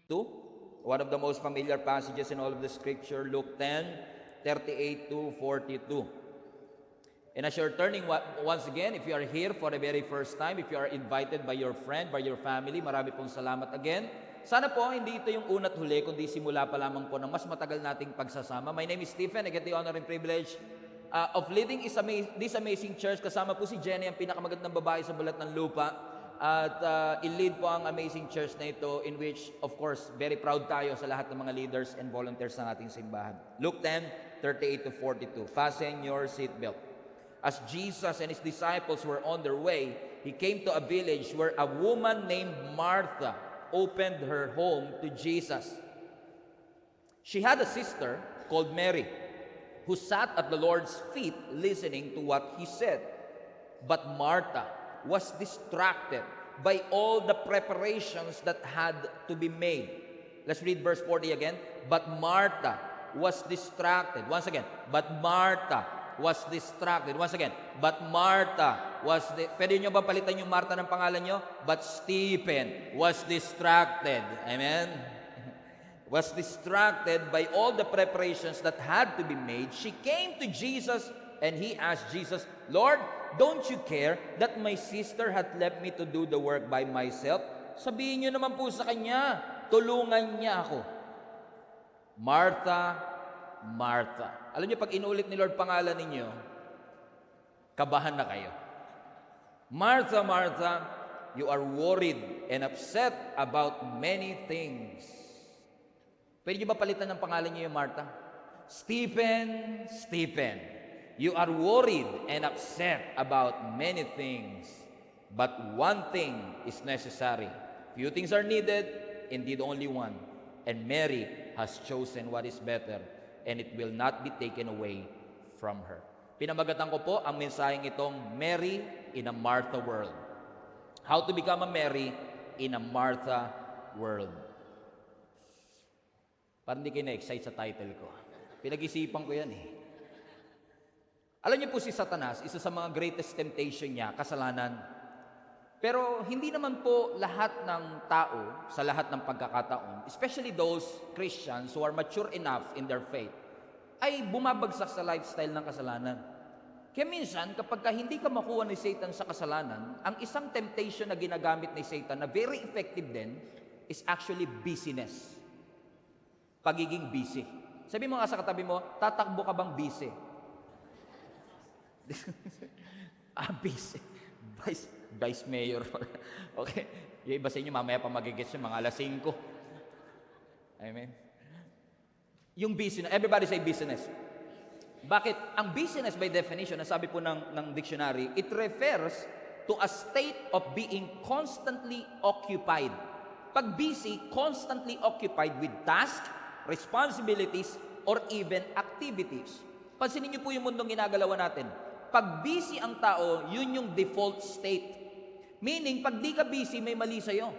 One of the most familiar passages in all of the scripture, Luke 10:38 to 42. And as you're turning once again, if you are here for the very first time, if you are invited by your friend, by your family, marami pong salamat again. Sana po hindi ito yung una't huli, kundi simula pa lamang po ng mas matagal nating pagsasama. My name is Stephen. I get the honor and privilege of leading this amazing church. Kasama po si Jenny, ang pinakamagandang babae sa balat ng lupa. At i-lead po ang amazing church na ito, in which, of course, very proud tayo sa lahat ng mga leaders and volunteers ng ating simbahan. Luke 10:38 to 42. Fasten your seatbelt. As Jesus and His disciples were on their way, He came to a village where a woman named Martha opened her home to Jesus. She had a sister called Mary, who sat at the Lord's feet listening to what He said. But Martha was distracted by all the preparations that had to be made. Let's read verse 40 again. But Martha was distracted. Once again, but Martha was distracted. Once again, but Martha was... Pwede nyo ba palitan yung Martha ng pangalan nyo? But Stephen was distracted. Amen? Was distracted by all the preparations that had to be made. She came to Jesus and he asked Jesus, Lord, don't you care that my sister had left me to do the work by myself? Sabihin nyo naman po sa kanya, tulungan niya ako. Martha, Martha. Alam niyo, pag inulit ni Lord pangalan ninyo, kabahan na kayo. Martha, Martha, you are worried and upset about many things. Pwede niyo ba palitan ng pangalan niyo yung Martha? Stephen, Stephen, you are worried and upset about many things, but one thing is necessary. Few things are needed, indeed only one. And Mary has chosen what is better, and it will not be taken away from her. Pinamagatan ko po ang mensaheng itong Mary in a Martha world. How to become a Mary in a Martha world. Parang hindi kayo na-excite sa title ko. Pinag-isipan ko yan eh. Alam niyo po si Satanas, isa sa mga greatest temptation niya, kasalanan. Pero hindi naman po lahat ng tao, sa lahat ng pagkakataon, especially those Christians who are mature enough in their faith, ay bumabagsak sa lifestyle ng kasalanan. Kaya minsan, kapag hindi ka makuha ni Satan sa kasalanan, ang isang temptation na ginagamit ni Satan na very effective din is actually busyness. Pagiging busy. Sabi mo nga sa katabi mo, tatakbo ka bang busy? Busy. Vice Mayor. Okay. Yung iba sa inyo, mamaya pa magigits yung mga alas 5. Amen. Yung business, everybody say business. Bakit? Ang business by definition, sabi po ng dictionary, it refers to a state of being constantly occupied. Pag busy, constantly occupied with tasks, responsibilities, or even activities. Pansinin niyo po yung mundong ginagalawan natin. Pag busy ang tao, yun yung default state. Meaning, pag di ka busy, may mali sa'yo.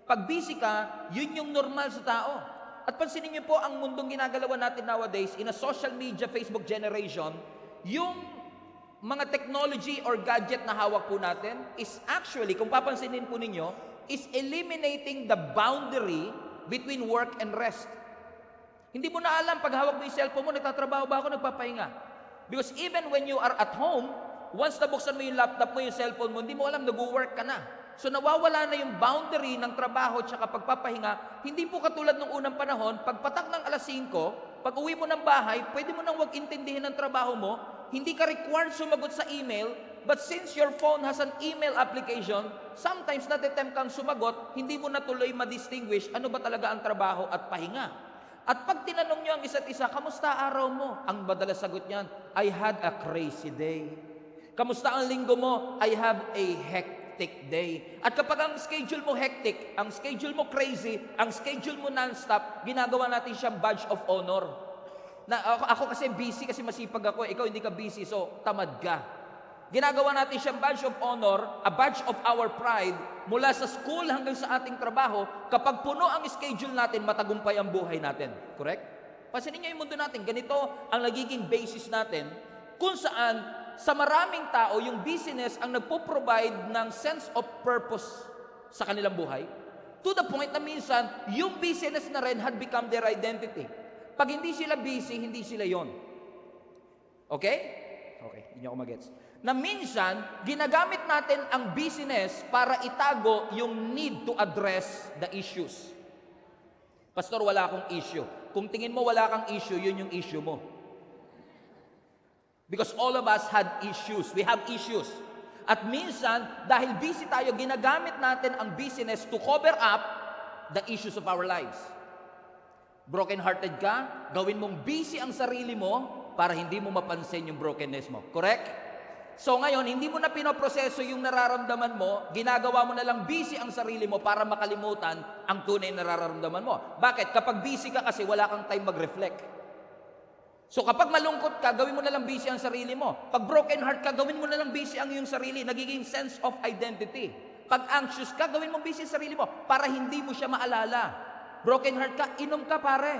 Pag busy ka, yun yung normal sa tao. At pansinin niyo po, ang mundong ginagalawan natin nowadays, in a social media, Facebook generation, yung mga technology or gadget na hawak po natin is actually, kung papansinin po ninyo, is eliminating the boundary between work and rest. Hindi mo na alam, pag hawak mo yung cellphone mo, nagtatrabaho ba ako, nagpapahinga? Because even when you are at home, once nabuksan mo yung laptop mo, yung cellphone mo, hindi mo alam, nag-work ka na. So nawawala na yung boundary ng trabaho at pagpapahinga. Hindi po katulad ng unang panahon, pagpatak ng alas 5, pag uwi mo ng bahay, pwede mo nang wag intindihin ang trabaho mo, hindi ka required sumagot sa email, but since your phone has an email application, sometimes natitempt kang sumagot, hindi mo na tuloy ma-distinguish ano ba talaga ang trabaho at pahinga. At pag tinanong nyo ang isa't isa, kamusta araw mo? Ang madalas sagot niyan, I had a crazy day. Kamusta ang linggo mo? I have a hectic day. At kapag ang schedule mo hectic, ang schedule mo crazy, ang schedule mo non-stop, ginagawa natin siyang badge of honor. Ako kasi busy kasi masipag ako, ikaw hindi ka busy, so tamad ka. Ginagawa natin siyang badge of honor, a badge of our pride, mula sa school hanggang sa ating trabaho. Kapag puno ang schedule natin, matagumpay ang buhay natin. Correct? Pansinin niyo yung mundo natin. Ganito ang nagiging basis natin kung saan sa maraming tao, yung business ang nagpo-provide ng sense of purpose sa kanilang buhay. To the point na minsan, yung busyness na rin had become their identity. Pag hindi sila busy, hindi sila yon. Okay? Okay, hindi ako magets. Na minsan, ginagamit natin ang busyness para itago yung need to address the issues. Pastor, wala akong issue. Kung tingin mo wala kang issue, yun yung issue mo. Because all of us had issues. We have issues. At minsan, dahil busy tayo, ginagamit natin ang busyness to cover up the issues of our lives. Broken-hearted ka, gawin mong busy ang sarili mo para hindi mo mapansin yung brokenness mo. Correct? So ngayon, hindi mo na pinoproseso yung nararamdaman mo, ginagawa mo na lang busy ang sarili mo para makalimutan ang tunay na nararamdaman mo. Bakit? Kapag busy ka kasi, wala kang time mag-reflect. So kapag malungkot ka, gawin mo na lang busy ang sarili mo. Pag broken heart ka, gawin mo na lang busy ang iyong sarili. Nagiging sense of identity. Pag anxious ka, gawin mo busy ang sarili mo para hindi mo siya maalala. Broken heart ka, inom ka pare.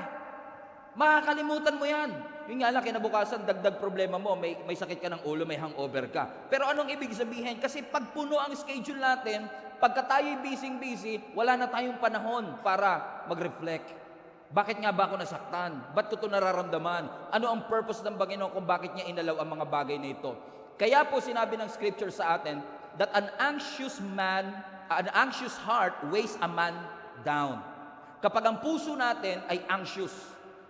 Makakalimutan mo yan. Yung nga lang, kinabukasan, dagdag problema mo, may sakit ka ng ulo, may hangover ka. Pero anong ibig sabihin? Kasi pag puno ang schedule natin, pagka tayo'y busy, wala na tayong panahon para mag-reflect. Bakit nga ba ako nasaktan? Ba't ko ito nararamdaman? Ano ang purpose ng Panginoon kung bakit niya inalaw ang mga bagay na ito? Kaya po sinabi ng scripture sa atin that an anxious heart weighs a man down. Kapag ang puso natin ay anxious,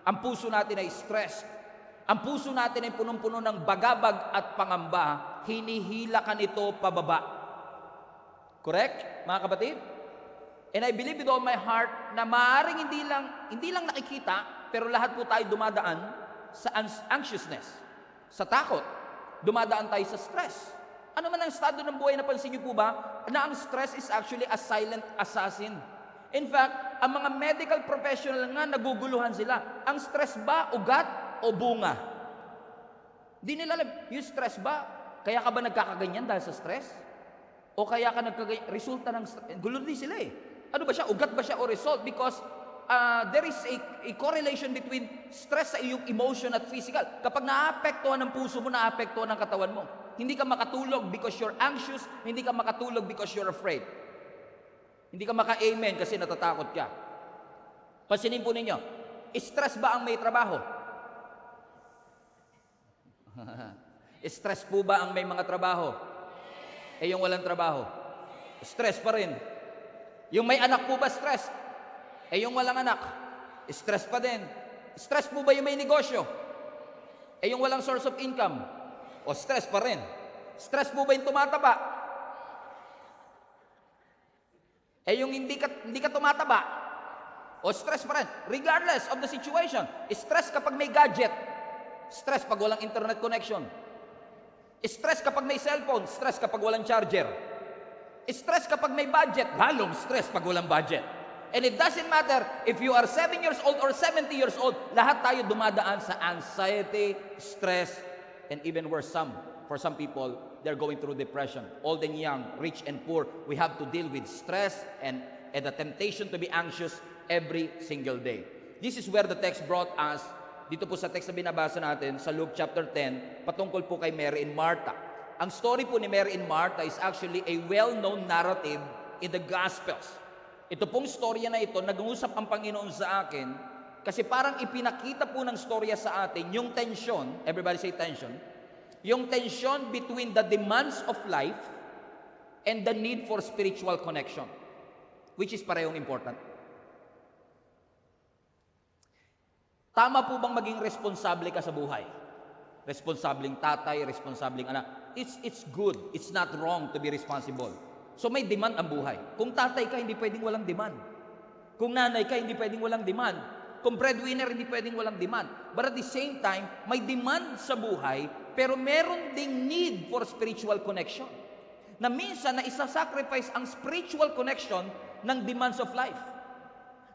ang puso natin ay stressed, ang puso natin ay punong-puno ng bagabag at pangamba, hinihila ka nito pababa. Correct, mga kapatid? And I believe with all my heart na maaaring hindi lang nakikita, pero lahat po tayo dumadaan sa anxiousness, sa takot. Dumadaan tayo sa stress. Ano man ang estado ng buhay, napansin niyo po ba na ang stress is actually a silent assassin? In fact, ang mga medical professional nga naguguluhan sila. Ang stress ba ugat o bunga? Hindi nila alam. Yung stress ba, kaya ka ba nagkakaganyan dahil sa stress? O kaya ka resulta ng stress? Gulo din sila eh. Ano ba siya? Ugat ba siya o result? Because there is a correlation between stress sa iyong emotion at physical. Kapag naapektuhan ng puso mo, naapektuhan ng katawan mo. Hindi ka makatulog because you're anxious. Hindi ka makatulog because you're afraid. Hindi ka maka-amen kasi natatakot ka. Pansinin po ninyo, stress ba ang may trabaho? Stress po ba ang may mga trabaho? Eh yung walang trabaho? Stress pa rin. Yung may anak po ba stress? Eh yung walang anak, stress pa din. Stress po ba yung may negosyo? Eh yung walang source of income? O stress pa rin. Stress po ba yung tumataba? Eh yung hindi ka tumataba? O stress pa rin. Regardless of the situation. Stress kapag may gadget. Stress pag walang internet connection. Stress kapag may cellphone. Stress kapag walang charger. Stress kapag may budget, halong stress pag walang budget. And it doesn't matter if you are 7 years old or 70 years old, lahat tayo dumadaan sa anxiety, stress, and even worse, for some people, they're going through depression. Old and young, rich and poor, we have to deal with stress and the temptation to be anxious every single day. This is where the text brought us, dito po sa text na binabasa natin, sa Luke chapter 10, patungkol po kay Mary and Martha. Ang story po ni Mary and Martha is actually a well-known narrative in the Gospels. Ito pong storya na ito, nag-uusap ang Panginoon sa akin, kasi parang ipinakita po ng storya sa atin yung tension, everybody say tension, yung tension between the demands of life and the need for spiritual connection, which is parehong important. Tama po bang maging responsable ka sa buhay? Responsableng tatay, responsableng anak. It's good. It's not wrong to be responsible. So may demand ang buhay. Kung tatay ka, hindi pwedeng walang demand. Kung nanay ka, hindi pwedeng walang demand. Kung breadwinner, hindi pwedeng walang demand. But at the same time, may demand sa buhay, pero meron ding need for spiritual connection. Na minsan na isa-sacrifice ang spiritual connection ng demands of life.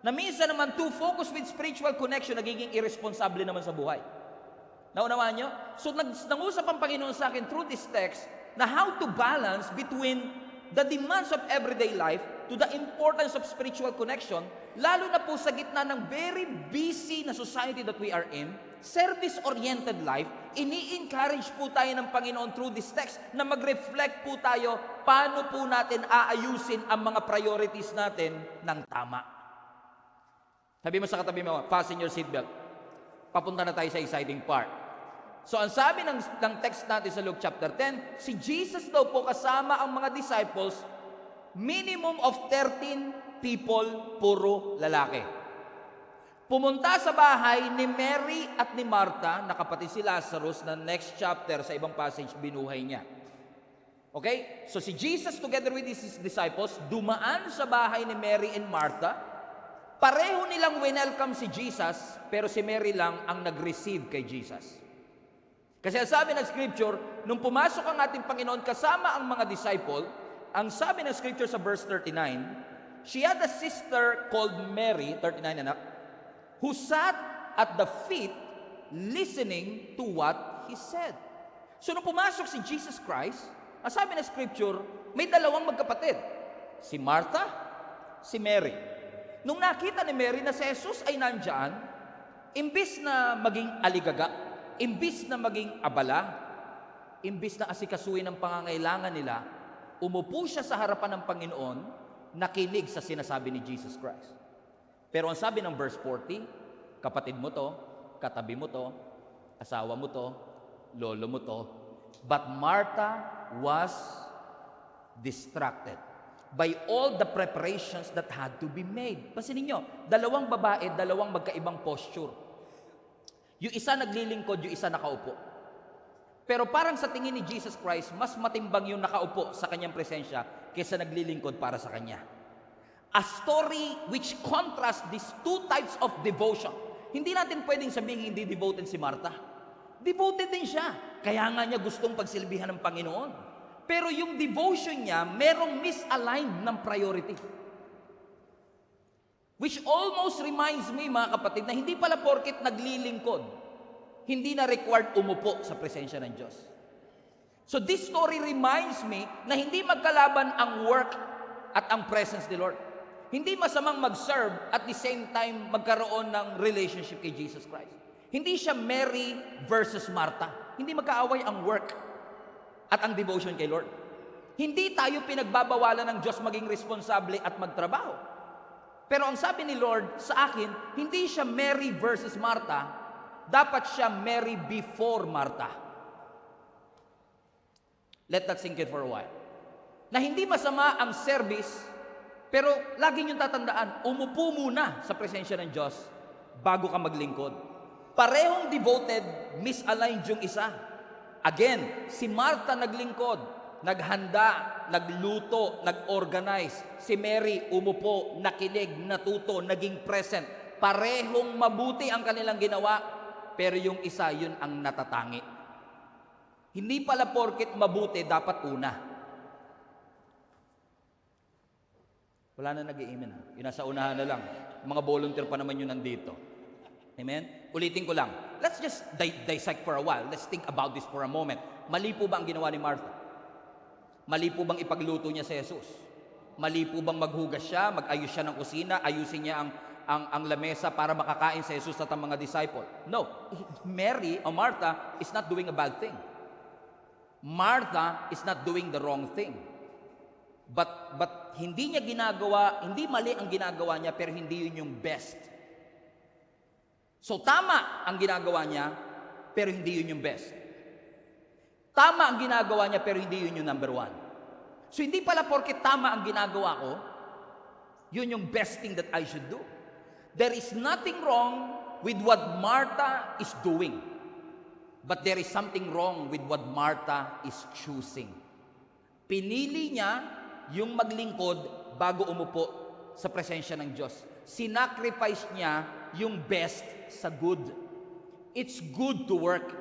Na minsan naman, too focused with spiritual connection, nagiging irresponsible naman sa buhay. Naunawaan nyo? So, nangusap ang Panginoon sa akin through this text na how to balance between the demands of everyday life to the importance of spiritual connection, lalo na po sa gitna ng very busy na society that we are in, service-oriented life, ini-encourage po tayo ng Panginoon through this text na mag-reflect po tayo paano po natin aayusin ang mga priorities natin ng tama. Sabi mo sa katabi mo, fasten your seatbelt. Papunta na tayo sa exciting part. So ang sabi ng text natin sa Luke chapter 10, si Jesus daw po kasama ang mga disciples, minimum of 13 people, puro lalaki. Pumunta sa bahay ni Mary at ni Martha, na kapatid si Lazarus, na next chapter sa ibang passage binuhay niya. Okay? So si Jesus together with his disciples, dumaan sa bahay ni Mary and Martha. Pareho nilang welcome si Jesus, pero si Mary lang ang nag-receive kay Jesus. Kasi ang sabi ng Scripture, nung pumasok ang ating Panginoon kasama ang mga disciple, ang sabi ng Scripture sa verse 39, she had a sister called Mary, 39 anak, who sat at the feet listening to what he said. So nung pumasok si Jesus Christ, ang sabi ng Scripture, may dalawang magkapatid. Si Martha, si Mary. Nung nakita ni Mary na si Jesus ay nandyan, imbis na maging aligaga, imbis na maging abala, imbis na asikasuhin ang pangangailangan nila, umupo siya sa harapan ng Panginoon, nakinig sa sinasabi ni Jesus Christ. Pero ang sabi ng verse 40, kapatid mo to, katabi mo to, asawa mo to, lolo mo to, but Martha was distracted by all the preparations that had to be made. Pansinin nyo, dalawang babae, dalawang magkaibang posture. Yung isa naglilingkod, yung isa nakaupo. Pero parang sa tingin ni Jesus Christ, mas matimbang yung nakaupo sa kanyang presensya kaysa naglilingkod para sa kanya. A story which contrasts these two types of devotion. Hindi natin pwedeng sabihin hindi devoted si Martha. Devoted din siya. Kaya nga niya gustong pagsilbihan ng Panginoon. Pero yung devotion niya, merong misaligned ng priority. Which almost reminds me, mga kapatid, na hindi pala porket naglilingkod, hindi na required umupo sa presensya ng Diyos. So this story reminds me na hindi magkalaban ang work at ang presence ni Lord. Hindi masamang mag-serve at the same time magkaroon ng relationship kay Jesus Christ. Hindi siya Mary versus Martha. Hindi magkaaway ang work at ang devotion kay Lord. Hindi tayo pinagbabawalan ng Diyos maging responsable at magtrabaho. Pero ang sabi ni Lord sa akin, hindi siya Mary versus Martha, dapat siya Mary before Martha. Let that sink in for a while. Na hindi masama ang service, pero lagi niyong tatandaan, umupo muna sa presensya ng Diyos bago ka maglingkod. Parehong devoted, misaligned yung isa. Again, si Martha naglingkod, naghanda, nagluto, nag-organize. Si Mary umupo, nakinig, natuto, naging present. Parehong mabuti ang kanilang ginawa, pero yung isa, yun ang natatangi. Hindi pala porket mabuti, dapat una. Wala na nag-i-amen ha. Yung nasa unahan na lang. Mga volunteer pa naman yun nandito. Amen? Ulitin ko lang. Let's just dissect for a while. Let's think about this for a moment. Mali po ba ang ginawa ni Martha? Mali po bang ipagluto niya si Jesus? Mali po bang maghugas siya, mag-ayos siya ng kusina, ayusin niya ang lamesa para makakain si Jesus at ang mga disciple? No. Mary o Martha is not doing a bad thing. Martha is not doing the wrong thing. But hindi niya ginagawa, hindi mali ang ginagawa niya, pero hindi yun yung best. So tama ang ginagawa niya, pero hindi yun yung best. Tama ang ginagawa niya, pero hindi yun yung number one. So hindi pala porke tama ang ginagawa ko, yun yung best thing that I should do. There is nothing wrong with what Martha is doing. But there is something wrong with what Martha is choosing. Pinili niya yung maglingkod bago umupo sa presensya ng Diyos. Sinacrifice niya yung best sa good. It's good to work.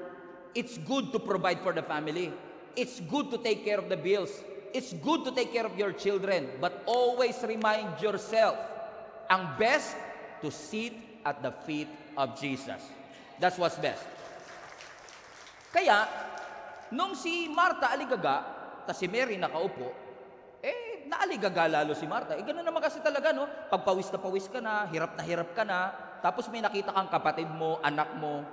It's good to provide for the family. It's good to take care of the bills. It's good to take care of your children. But always remind yourself, ang best, to sit at the feet of Jesus. That's what's best. Kaya, nung si Martha aligaga, ta si Mary nakaupo, Naligaga lalo si Martha. Gano'n naman kasi talaga, no? Pag pawis ka na hirap ka na, tapos may nakita kang kapatid mo, anak mo,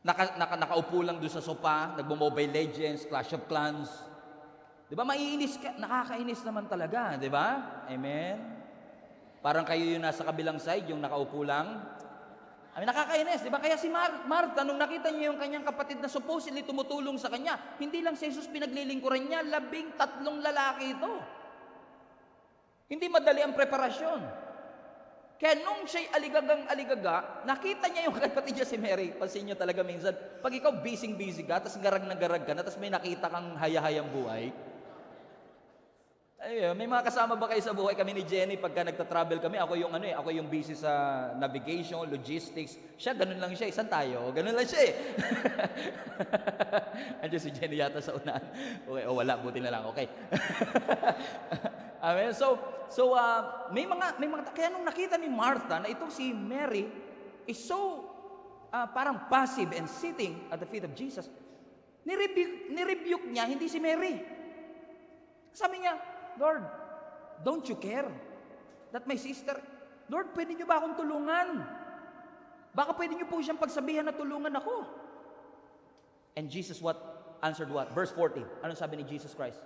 nakaupo lang doon sa sopa, nagmo-Mobile Legends, Clash of Clans. Di ba, maiinis ka, nakakainis naman talaga, di ba? Amen? Parang kayo yung nasa kabilang side, yung nakaupo lang. Nakakainis, di ba? Kaya si Martha, nung nakita niya yung kanyang kapatid na supposedly tumutulong sa kanya, hindi lang si Jesus pinaglilingkuran niya, 13 lalaki ito. Hindi madali ang preparasyon. Kaya nung siya'y aligaga, nakita niya yung kapatid niya si Mary. Pansin niyo talaga minsan, pag ikaw busy ka, tapos garag ka na, tapos may nakita kang haya-hayang buhay, may mga kasama ba kayo sa buhay? Kami ni Jenny, pagka nagta-travel kami, ako yung busy sa navigation, logistics. Siya, ganun lang siya. Saan tayo? Ganun lang siya eh. Andiyan si Jenny yata sa unahan. Okay, wala, buti na lang. Okay. Amen. So, may mga, kaya nung nakita ni Martha na itong si Mary is so, parang passive and sitting at the feet of Jesus, nirebuke niya, hindi si Mary. Sabi niya, Lord, don't you care that my sister, Lord, pwede niyo ba akong tulungan? Baka pwede niyo po siyang pagsabihan na tulungan ako. And Jesus answered what? Verse 40. Anong sabi ni Jesus Christ?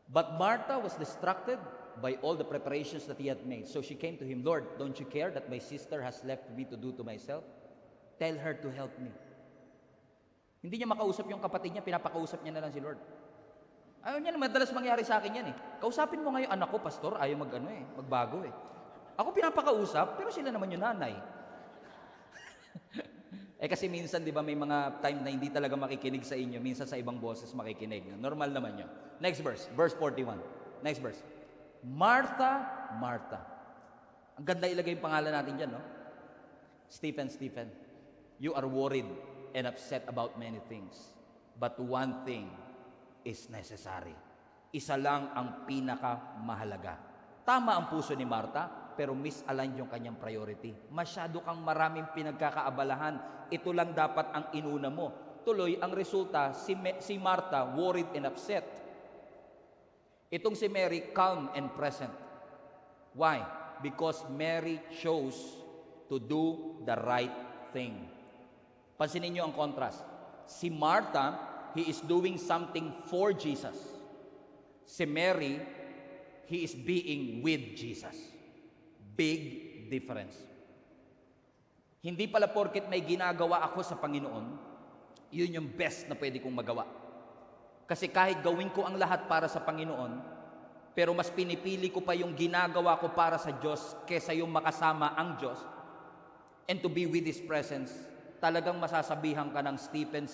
But Martha was distracted by all the preparations that he had made. So she came to him, Lord, don't you care that my sister has left me to do to myself? Tell her to help me. Hindi niya makausap yung kapatid niya, pinapakausap niya na lang si Lord. Ayaw niya, madalas mangyari sa akin yan eh. Kausapin mo ngayon anak ko, pastor, ayaw magbago eh. Ako pinapakausap, pero sila naman yung nanay. Kasi minsan, di ba, may mga time na hindi talaga makikinig sa inyo, minsan sa ibang boses makikinig. Normal naman yun. Next verse, verse 41. Next verse. Martha, Martha. Ang ganda ilagay yung pangalan natin dyan, no? Stephen, you are worried and upset about many things. But one thing is necessary. Isa lang ang pinakamahalaga. Tama ang puso ni Martha, pero misaligned yung kanyang priority. Masyado kang maraming pinagkakaabalahan. Ito lang dapat ang inuna mo. Tuloy, ang resulta, si Martha worried and upset. Itong si Mary, calm and present. Why? Because Mary chose to do the right thing. Pansinin niyo ang contrast. Si Martha, he is doing something for Jesus. Si Mary, he is being with Jesus. Big difference. Hindi pala porket may ginagawa ako sa Panginoon, yun yung best na pwede kong magawa. Kasi kahit gawin ko ang lahat para sa Panginoon, pero mas pinipili ko pa yung ginagawa ko para sa Diyos kesa yung makasama ang Diyos and to be with His presence, talagang masasabihan ka ng Stephen,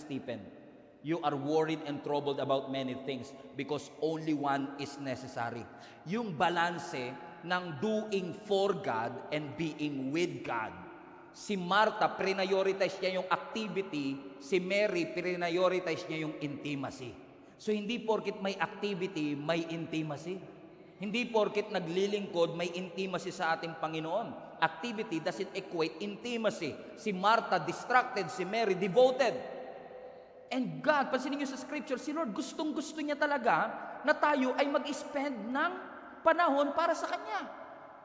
you are worried and troubled about many things because only one is necessary. Yung balanse ng doing for God and being with God. Si Martha, prioritize niya yung activity. Si Mary, prioritize niya yung intimacy. So, hindi porkit may activity, may intimacy. Hindi porkit naglilingkod, may intimacy sa ating Panginoon. Activity doesn't equate intimacy. Si Martha, distracted. Si Mary, devoted. And God, pansinin niyo sa scripture, si Lord, gustong-gusto niya talaga na tayo ay mag-spend ng panahon para sa Kanya.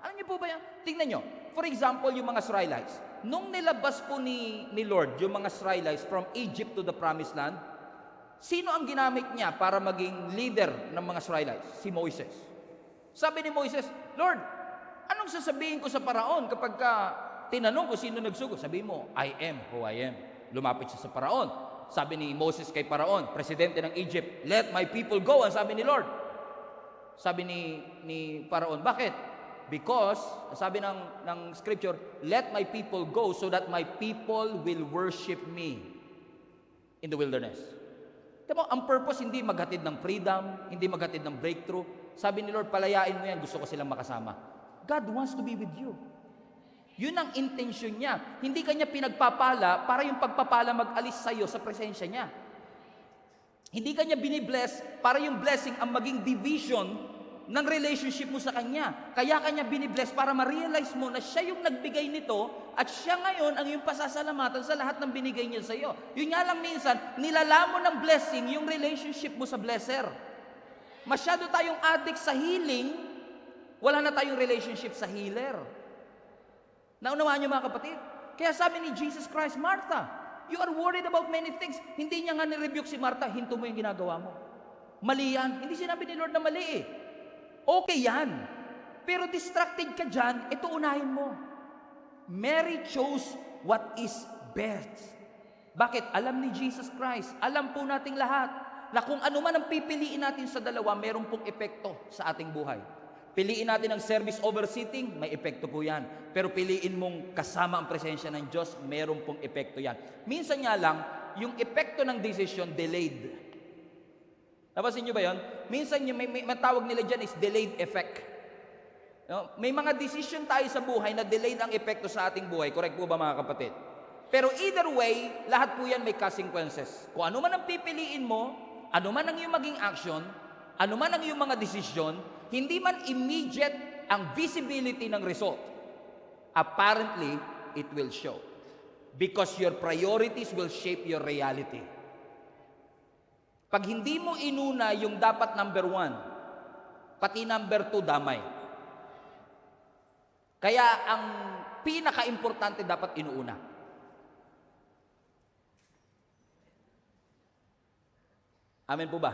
Alam niyo po ba yan? Tingnan niyo. For example, yung mga Israelites. Nung nilabas po ni Lord yung mga Israelites from Egypt to the Promised Land, sino ang ginamit niya para maging leader ng mga Israelites? Si Moses. Sabi ni Moses, Lord, anong sasabihin ko sa Paraon kapag tinanong ko sino nagsugo? Sabi mo, I am who I am. Lumapit siya sa Paraon. Sabi ni Moses kay Paraon, presidente ng Egypt, let my people go. Ang sabi ni Lord. Sabi ni Paraon, bakit? Because, sabi ng scripture, let my people go so that my people will worship me in the wilderness. Diba, ang purpose hindi maghatid ng freedom, hindi maghatid ng breakthrough. Sabi ni Lord, palayain mo yan, gusto ko silang makasama. God wants to be with you. Yun ang intention niya. Hindi kanya pinagpapala para yung pagpapala mag-alis sa'yo sa presensya niya. Hindi kanya binibless para yung blessing ang maging division ng relationship mo sa Kanya. Kaya Kanya binibless para ma-realize mo na Siya yung nagbigay nito at Siya ngayon ang iyong pasasalamatan sa lahat ng binigay niya sa iyo. Yun nga lang minsan, nilalamon ng blessing yung relationship mo sa blesser. Masyado tayong addict sa healing, wala na tayong relationship sa healer. Naunawaan niyo mga kapatid? Kaya sabi ni Jesus Christ, Martha, you are worried about many things. Hindi niya nga nirebuke si Martha, hinto mo yung ginagawa mo. Mali yan. Hindi sinabi ni Lord na mali eh. Okay yan. Pero distracted ka dyan, ito unahin mo. Mary chose what is best. Bakit? Alam ni Jesus Christ, alam po nating lahat, na kung ano man ang pipiliin natin sa dalawa, meron pong epekto sa ating buhay. Piliin natin ang service over sitting, may epekto po yan. Pero piliin mong kasama ang presensya ng Diyos, meron pong epekto yan. Minsan nga lang, yung epekto ng decision, delayed. Napasin nyo ba yan? Minsan yung may matawag nila dyan is delayed effect. No? May mga decision tayo sa buhay na delayed ang epekto sa ating buhay. Correct po ba mga kapatid? Pero either way, lahat po yan may consequences. Kung ano man ang pipiliin mo, ano man ang iyong maging action, ano man ang iyong mga desisyon, hindi man immediate ang visibility ng result. Apparently, it will show. Because your priorities will shape your reality. Pag hindi mo inuna yung dapat number 1, pati number 2 damay. Kaya ang pinaka-importante dapat inuuna. Amen po ba?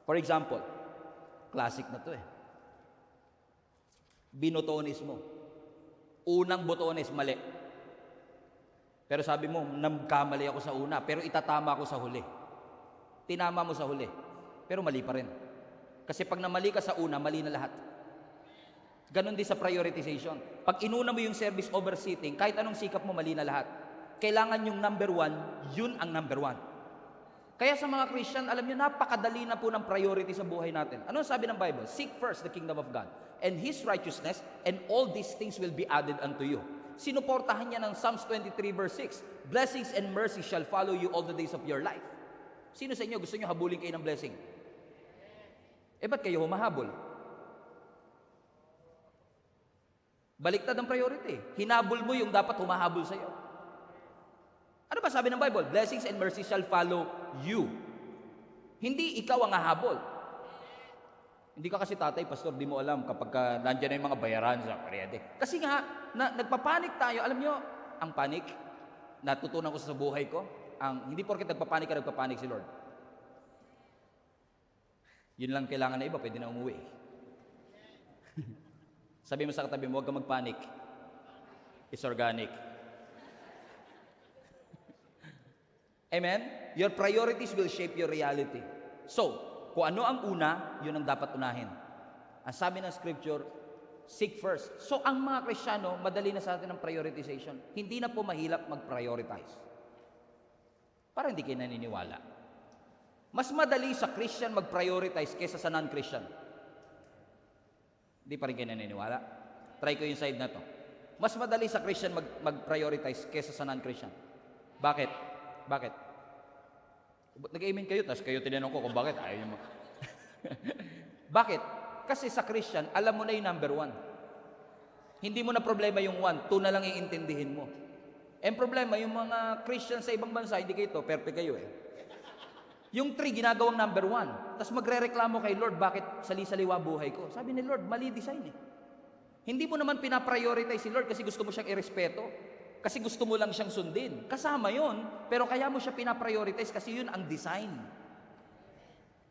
For example, classic na to eh. Binotones mo. Unang botones, mali. Pero sabi mo, nagkamali ako sa una, pero itatama ko sa huli. Tinama mo sa huli, pero mali pa rin. Kasi pag namali ka sa una, mali na lahat. Ganon din sa prioritization. Pag inuna mo yung service over sitting, kahit anong sikap mo, mali na lahat. Kailangan yung number 1, yun ang number 1. Kaya sa mga Christian, alam niyo, napakadali na po ng priority sa buhay natin. Ano sabi ng Bible? Seek first the kingdom of God and His righteousness, and all these things will be added unto you. Sinuportahan niya ng Psalms 23 verse 6, blessings and mercy shall follow you all the days of your life. Sino sa inyo gusto niyo habulin kayo ng blessing? Ba't kayo humahabol? Baliktad ang priority. Hinabol mo yung dapat humahabol sa iyo. Ano ba sabi ng Bible? Blessings and mercy shall follow you. Hindi ikaw ang hahabol. Hindi ka kasi tatay, pastor, di mo alam kapag nandiyan na yung mga bayaran sa kuryente. Kasi nga, nagpapanik tayo. Alam nyo, ang panik, natutunan ko sa buhay ko, hindi porket nagpapanik si Lord. Yun lang kailangan na iba, pwede na umuwi. Sabi mo sa katabi mo, huwag ka magpanik. It's organic. Amen? Your priorities will shape your reality. So, kung ano ang una, yun ang dapat unahin. Ang sabi ng scripture, seek first. So, ang mga Kristyano, madali na sa atin ang prioritization. Hindi na po mahirap mag-prioritize. Para hindi kayo naniniwala. Mas madali sa Christian mag-prioritize kaysa sa non-Christian. Hindi pa rin kayo naniniwala. Try ko yung side na to. Mas madali sa Christian mag-prioritize kaysa sa non-Christian. Bakit? Bakit? Nag-amen kayo, tapos kayo tinanong ko kung bakit. Ayaw mo. Bakit? Kasi sa Christian, alam mo na yung number 1. Hindi mo na problema yung 1, 2 na lang iintindihin mo. And problema, yung mga Christian sa ibang bansa, hindi kayo to, perfect kayo eh. Yung 3, ginagawang number 1. Tapos magre-reklamo kay Lord, bakit sali-saliwa buhay ko? Sabi ni Lord, mali design eh. Hindi mo naman pinaprioritize si Lord kasi gusto mo siyang irespeto. Kasi gusto mo lang siyang sundin. Kasama yon, pero kaya mo siya pinaprioritize kasi yun ang design.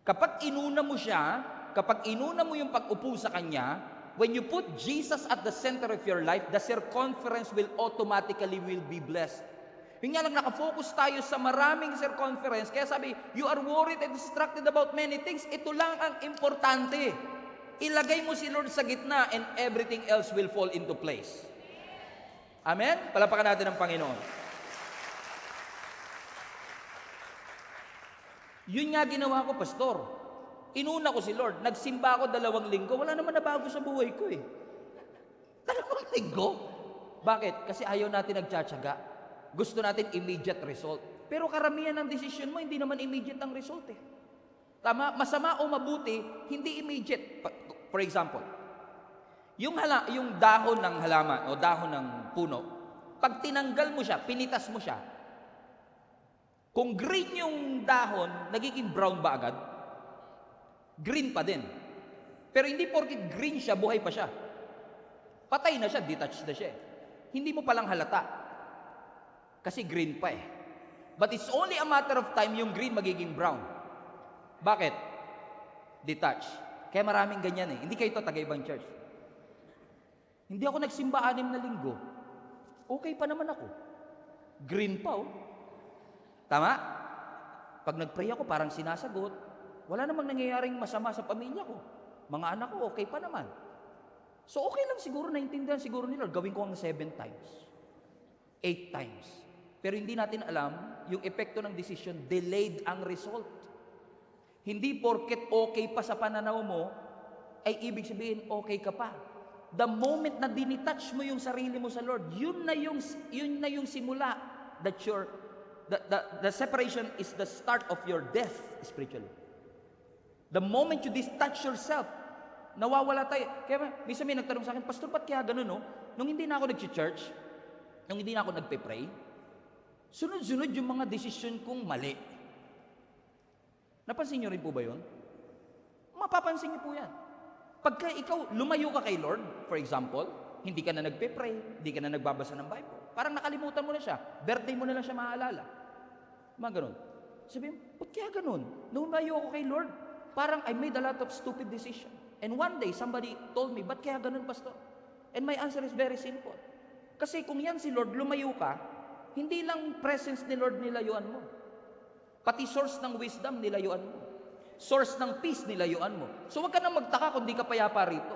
Kapag inuna mo siya, kapag inuna mo yung pag-upo sa Kanya, when you put Jesus at the center of your life, the circumference will automatically be blessed. Yung nga lang, nakafocus tayo sa maraming circumference, kaya sabi, you are worried and distracted about many things, ito lang ang importante. Ilagay mo si Lord sa gitna and everything else will fall into place. Amen? Palapakan natin ang Panginoon. Yun nga ginawa ko, pastor. Inuna ko si Lord. Nagsimba ako 2 linggo. Wala naman nabago sa buhay ko eh. 2 linggo? Bakit? Kasi ayaw natin nagtsatsaga. Gusto natin immediate result. Pero karamihan ng desisyon mo, hindi naman immediate ang result eh. Tama? Masama o mabuti, hindi immediate. For example, yung dahon ng halaman o dahon ng puno, pag tinanggal mo siya, pinitas mo siya, kung green yung dahon, nagiging brown ba agad? Green pa din. Pero hindi porket green siya, buhay pa siya. Patay na siya, detached na siya. Hindi mo palang halata. Kasi green pa eh. But it's only a matter of time yung green magiging brown. Bakit? Detached. Kaya maraming ganyan eh. Hindi kayo ito taga-ibang church. Hindi ako nagsimba 6 na linggo. Okay pa naman ako. Green pa oh. Tama? Pag nag-pray ako, parang sinasagot. Wala namang nangyayaring masama sa pamilya ko. Mga anak ko, okay pa naman. So okay lang siguro, naintindihan siguro nila, gawin ko ang 7 times. 8 times. Pero hindi natin alam, yung epekto ng decision, delayed ang result. Hindi porket okay pa sa pananaw mo, ay ibig sabihin, okay ka pa. The moment na dinitouch mo yung sarili mo sa Lord, yun na yung simula that the separation is the start of your death spiritually. The moment you detach yourself, nawawala tayo. Kaya minsan may nagtanong sa akin, Pastor, ba't kaya ganun, no? Nung hindi na ako nag-church, nung hindi na ako nagpe-pray, sunod-sunod yung mga desisyon kong mali. Napansin niyo rin po ba yun? Mapapansin niyo po yan. Pagka ikaw, lumayo ka kay Lord, for example, hindi ka na nagpe-pray, hindi ka na nagbabasa ng Bible, parang nakalimutan mo na siya, birthday mo na lang siya maaalala. Mga ganun. Sabi mo, ba't kaya ganun? Nung lumayo ako kay Lord, parang I made a lot of stupid decision. And one day, somebody told me, ba't kaya ganun, Pastor? And my answer is very simple. Kasi kung yan si Lord, lumayo ka, hindi lang presence ni Lord nilayuan mo. Pati source ng wisdom nilayuan mo. Source ng peace nilayuan mo. So wag ka nang magtaka kung di ka payapa rito.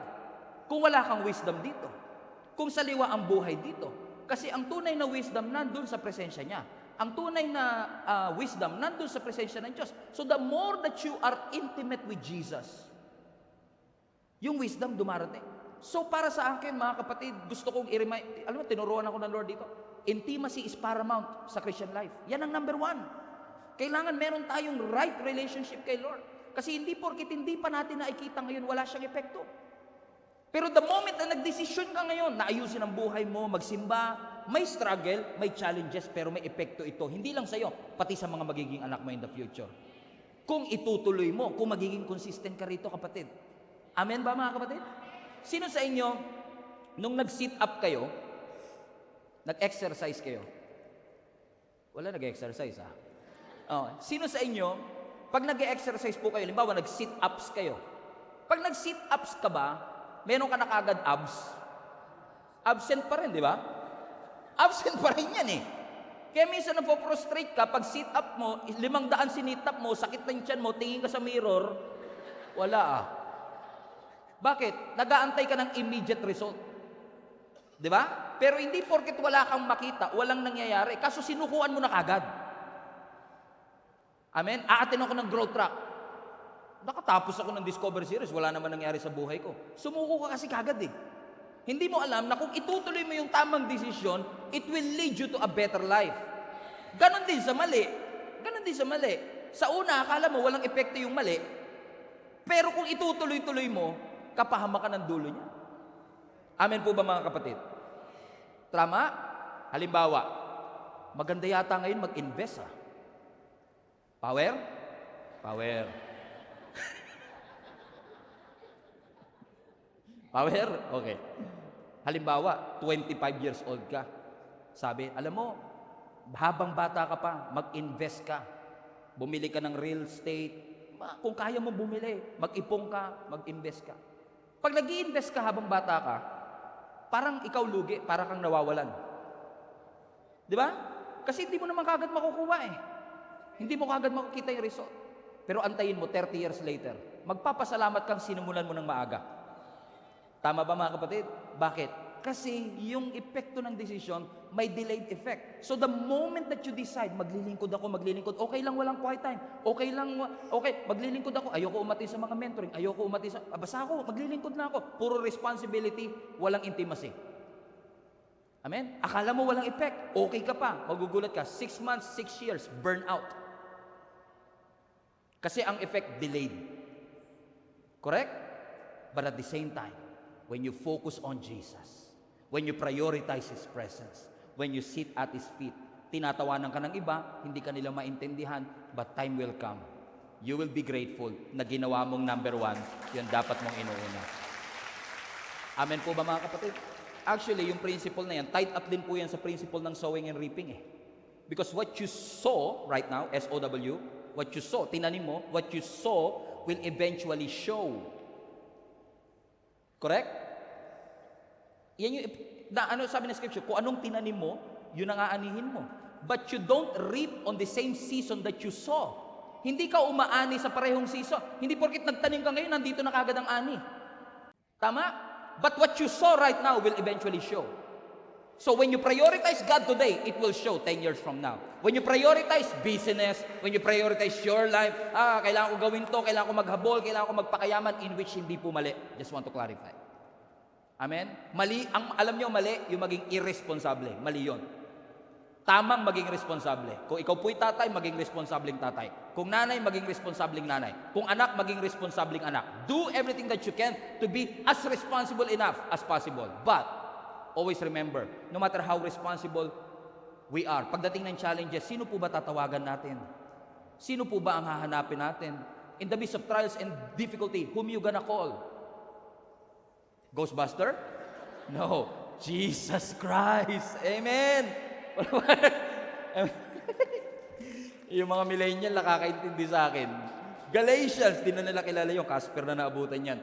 Kung wala kang wisdom dito. Kung saliwa ang buhay dito. Kasi ang tunay na wisdom nandun sa presensya niya. Ang tunay na wisdom nandun sa presensya ng Diyos. So the more that you are intimate with Jesus, yung wisdom dumarating. So para sa akin, mga kapatid, gusto kong i-remind, alam mo, tinuruan ako ng Lord dito. Intimacy is paramount sa Christian life. Yan ang number 1. Kailangan meron tayong right relationship kay Lord. Kasi hindi porkit hindi pa natin nakikita ngayon, wala siyang epekto. Pero the moment na nagdesisyon ka ngayon, naayusin ang buhay mo, magsimba, may struggle, may challenges, pero may epekto ito. Hindi lang sa'yo, pati sa mga magiging anak mo in the future. Kung itutuloy mo, kung magiging consistent ka rito, kapatid. Amen ba, mga kapatid? Sino sa inyo, nung nag-sit up kayo, nag-exercise kayo? Wala nag-exercise, ha? Oh, sino sa inyo, pag nag-exercise po kayo, limbawa nag-sit-ups kayo. Pag nag-sit-ups ka ba, meron ka na kagad abs? Absent pa rin, di ba? Absent pa rin yan eh. Kaya minsan napo-prostrate ka, pag sit-up mo, 500 sinit-up mo, sakit na yung tiyan mo, tingin ka sa mirror, wala ah. Bakit? Nag-aantay ka ng immediate result. Di ba? Pero hindi porket wala kang makita, walang nangyayari. Kaso sinukuan mo na kagad. Amen? Aatin ako ng growth track. Nakatapos ako ng Discover Series, wala naman nangyari sa buhay ko. Sumuko ka kasi kagad eh. Hindi mo alam na kung itutuloy mo yung tamang desisyon, it will lead you to a better life. Ganon din sa mali. Ganon din sa mali. Sa una, akala mo walang epekto yung mali, pero kung itutuloy-tuloy mo, kapahama ka ng dulo niya. Amen po ba, mga kapatid? Tama? Halimbawa, maganda yata ngayon mag-invest ah. Power? Power. Power? Okay. Halimbawa, 25 years old ka. Sabi, alam mo, habang bata ka pa, mag-invest ka. Bumili ka ng real estate. Kung kaya mo bumili, mag-ipong ka, mag-invest ka. Pag nag-i-invest ka habang bata ka, parang ikaw lugi, parang kang nawawalan. Di ba? Kasi hindi mo naman kagad makukuha eh. Hindi mo kagad makikita yung result. Pero antayin mo, 30 years later, magpapasalamat kang sinimulan mo ng maaga. Tama ba, mga kapatid? Bakit? Kasi yung epekto ng desisyon, may delayed effect. So the moment that you decide, maglilingkod ako, okay lang walang quiet time, maglilingkod ako, ayoko umati sa mga mentoring, basta ako, maglilingkod na ako. Puro responsibility, walang intimacy. Amen? Akala mo walang effect, okay ka pa, magugulat ka, 6 months, 6 years, burn out. Kasi ang effect, delayed. Correct? But at the same time, when you focus on Jesus, when you prioritize His presence, when you sit at His feet, tinatawanan ka ng iba, hindi ka nila maintindihan, but time will come. you will be grateful na ginawa mong number 1, yun dapat mong inuuna. Amen po ba mga kapatid? Actually, yung principle na yan, tied up din po yan sa principle ng sowing and reaping eh. Because what you sow right now, S-O-W, what you sow, tinanim mo, what you sow will eventually show. Correct? Yan yung, ano sabi ng scripture, kung anong tinanim mo, yun ang aanihin mo. But you don't reap on the same season that you sow. Hindi ka umaani sa parehong season. Hindi porkit nagtanim ka ngayon, nandito na kagad ang ani. Tama? But what you sow right now will eventually show. So when you prioritize God today, it will show 10 years from now. When you prioritize business, when you prioritize your life, kailangan ko gawin to, kailangan ko maghabol, kailangan ko magpakayaman, in which hindi po mali. Just want to clarify. Amen? Mali, alam nyo mali, yung maging irresponsable. Mali yon. Tamang maging responsable. Kung ikaw po'y tatay, maging responsableng tatay. Kung nanay, maging responsableng nanay. Kung anak, maging responsableng anak. Do everything that you can to be as responsible enough as possible. But, always remember, no matter how responsible we are, pagdating ng challenges, sino po ba tatawagan natin? Sino po ba ang hahanapin natin? In the midst of trials and difficulty, whom you gonna call? Ghostbuster? No. Jesus Christ. Amen. Yung mga millennial nakakaintindi sa akin. Galatians, di na nila kilala yung Casper na naabutan yan.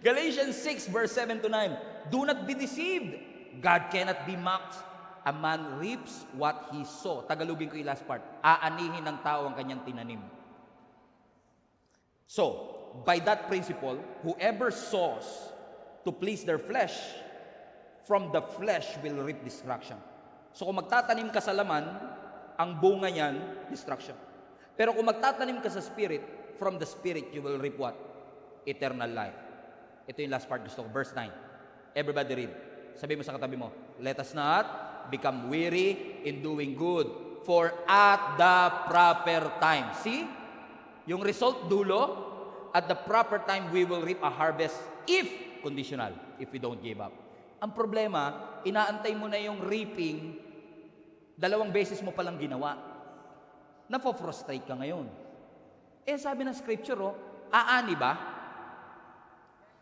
Galatians 6 verse 7 to 9. Do not be deceived. God cannot be mocked. A man reaps what he sow. Tagalogin ko yung last part. Aanihin ng tao ang kanyang tinanim. So, by that principle, whoever sows to please their flesh, from the flesh will reap destruction. So kung magtatanim ka sa laman, ang bunga niyan, destruction. Pero kung magtatanim ka sa spirit, from the spirit you will reap what? Eternal life. Ito yung last part gusto ko. Verse 9. Everybody read. Sabi mo sa katabi mo, let us not become weary in doing good, for at the proper time. See? Yung result dulo, at the proper time we will reap a harvest if, conditional, if we don't give up. Ang problema, inaantay mo na yung reaping, 2 beses mo palang ginawa. Napofrustrate ka ngayon. Eh sabi ng scripture, aani ba?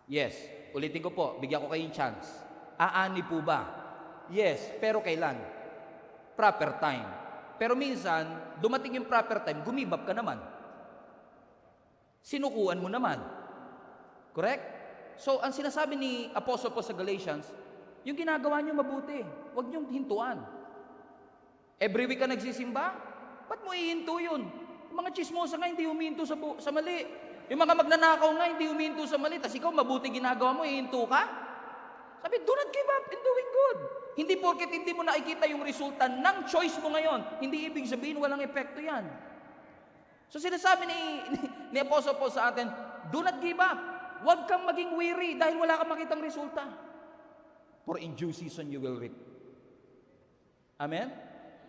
Yes. Ulitin ko po, bigyan ko kayong chance. Aani po ba? Yes. Pero kailan? Proper time. Pero minsan, dumating yung proper time, gumibab ka naman. Sinukuan mo naman. Correct? So, ang sinasabi ni Apostle Paul sa Galatians, yung ginagawa nyo mabuti, huwag nyo hintuan. Every week ka nagsisimba, ba't mo ihinto yun? Yung mga chismosa nga, hindi huminto sa mali. Yung mga magnanakaw nga, hindi huminto sa mali. Tapos ikaw, mabuti ginagawa mo, ihinto ka? Sabi, do not give up in doing good. Hindi porket hindi mo nakikita yung resulta ng choice mo ngayon, hindi ibig sabihin walang epekto yan. So sinasabi ni Apostle Paul sa atin, do not give up. Huwag kang maging weary dahil wala kang makitang resulta. For in due season you will reap. Amen?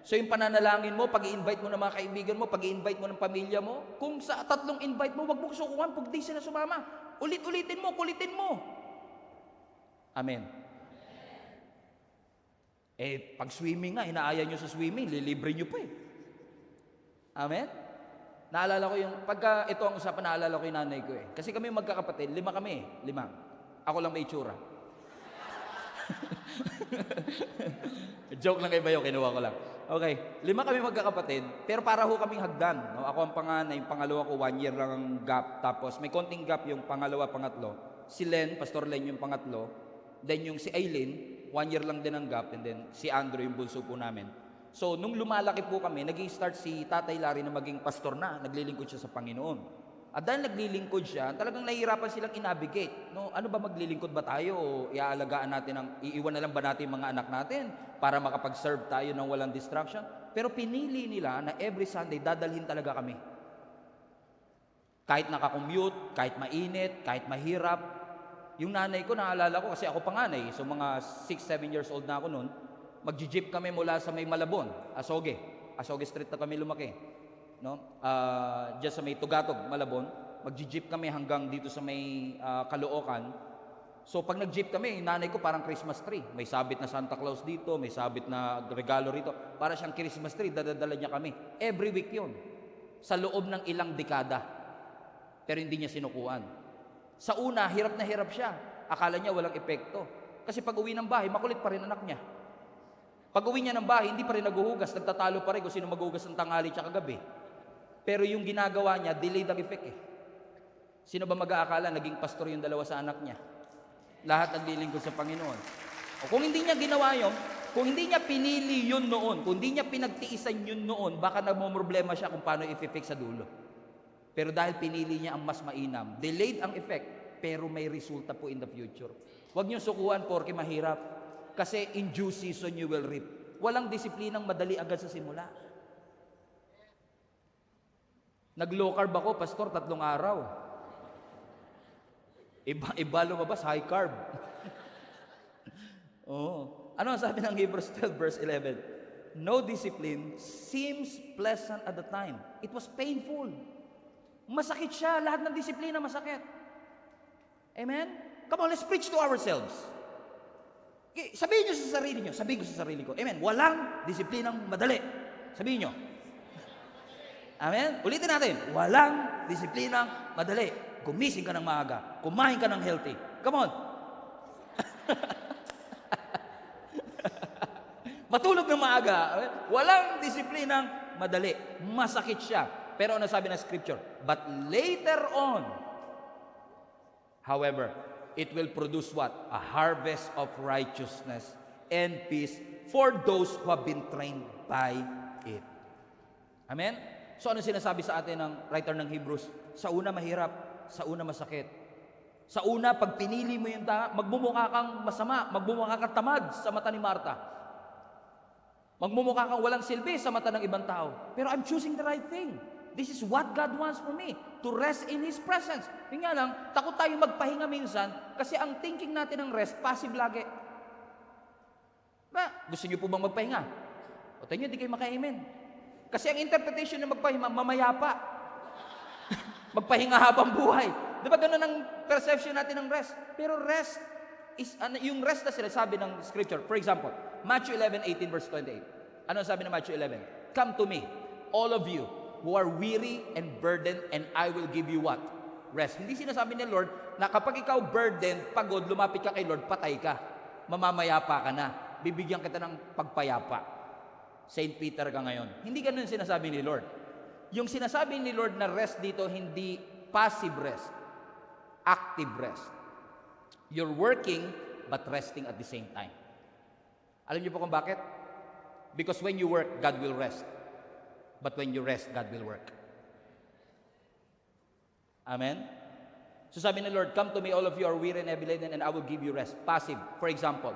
So yung pananalangin mo, pag-i-invite mo ng mga kaibigan mo, pag-i-invite mo ng pamilya mo, kung sa 3 invite mo, wag mo sukuhan, pag di sila sumama. Ulit-ulitin mo, kulitin mo. Amen. Eh, pag swimming nga, inaaya nyo sa swimming, lilibre nyo pa eh. Amen? Naalala ko yung, pagka ito ang usapan, naalala ko yung nanay ko eh. Kasi kami magkakapatid, 5 kami eh, 5. Ako lang may itsura. Joke lang kay Bayo, kinuha ko lang. Okay, 5 kami magkakapatid, pero para ho kaming hagdan. No? Ako ang panganay, yung pangalawa ko, 1 year lang ang gap. Tapos may konting gap yung pangalawa, pangatlo. Si Len, Pastor Len yung pangatlo. Then yung si Aileen, 1 year lang din ang gap. And then si Andrew yung bunso po namin. So nung lumalaki po kami, nag-i-start si Tatay Larry na maging pastor na. Naglilingkod siya sa Panginoon. At dahil naglilingkod siya, talagang nahihirapan silang i-navigate. No? Ano ba, maglilingkod ba tayo o iaalagaan natin, iiwan na lang ba natin yung mga anak natin para makapag-serve tayo ng walang distraction? Pero pinili nila na every Sunday, dadalhin talaga kami. Kahit nakakommute, kahit mainit, kahit mahirap. Yung nanay ko, naalala ko, kasi ako panganay, so mga 6-7 years old na ako noon, mag-jeep kami mula sa may Malabon, Asoge. Asoge Street na kami lumaki. No? Diyan sa may Tugatog, Malabon, mag-jeep kami hanggang dito sa may Caloocan. So pag nag-jeep kami, nanay ko parang Christmas tree. May sabit na Santa Claus dito, may sabit na regalo rito. Para siyang Christmas tree, dadadala niya kami. Every week yun. sa loob ng ilang dekada. Pero hindi niya sinukuan. Sa una, hirap na hirap siya. Akala niya walang epekto. Kasi pag uwi ng bahay, makulit pa rin anak niya. Pag uwi niya ng bahay, hindi pa rin naghuhugas. Nagtatalo pa rin kung sino maghuhugas ng tanghali at gabi. Pero yung ginagawa niya, delayed ang effect eh. Sino ba mag-aakala naging pastor yung dalawa sa anak niya? Lahat naglilingkod sa Panginoon. O kung hindi niya ginawa yun, kung hindi niya pinili yun noon, kung hindi niya pinagtiisan yun noon, baka nagmumroblema siya kung paano i-fix sa dulo. Pero dahil pinili niya ang mas mainam, delayed ang effect, pero may resulta po in the future. Huwag niyong sukuan porke mahirap. Kasi in due season you will reap. Walang disiplinang madali agad sa simula. Nag-low carb ako, pastor, 3 araw. Iba lumabas, high carb. Oo. Ano ang sabi ng Hebrews 12 verse 11? No discipline seems pleasant at the time. It was painful. Masakit siya. Lahat ng disiplina masakit. Amen? Come on, let's preach to ourselves. Sabihin nyo sa sarili nyo. Sabihin ko sa sarili ko. Amen? Walang disiplinang madali. Sabihin nyo. Amen? Ulitin natin. Walang disiplinang madali. Gumising ka ng maaga. Kumain ka ng healthy. Come on. Matulog ng maaga. Walang disiplinang madali. Masakit siya. Pero ano sabi ng scripture? But later on, however, it will produce what? A harvest of righteousness and peace for those who have been trained by it. Amen? So ano sinasabi sa atin ng writer ng Hebrews? Sa una mahirap, sa una masakit. Sa una, pag pinili mo yung magmumukha kang masama, magmumukha kang tamad sa mata ni Martha. Magmumukha kang walang silbi sa mata ng ibang tao. Pero I'm choosing the right thing. This is what God wants for me, to rest in His presence. Yung nga lang, takot tayo magpahinga minsan kasi ang thinking natin ng rest, passive lagi. Gusto niyo po bang magpahinga? O tayo nyo, di kayo maka-amen. Kasi ang interpretation ng magpahinga, mamaya pa. Magpahinga habang buhay. Di ba ganun ang perception natin ng rest? Pero rest is, yung rest na sinasabi ng scripture. For example, Matthew 11:18 verse 28. Ano sabi ng Matthew 11? Come to me, all of you who are weary and burdened, and I will give you what? Rest. Hindi sinasabi ni Lord na kapag ikaw burdened, pagod, lumapit ka kay Lord, patay ka. Mamamayapa ka na. Bibigyan kita ng pagpayapa. Saint Peter ka ngayon. Hindi ganun sinasabi ni Lord. Yung sinasabi ni Lord na rest dito, hindi passive rest. Active rest. You're working, but resting at the same time. Alam niyo po kung bakit? Because when you work, God will rest. But when you rest, God will work. Amen? So sabi ni Lord, come to me all of you are weary and heavy laden and I will give you rest. Passive. For example,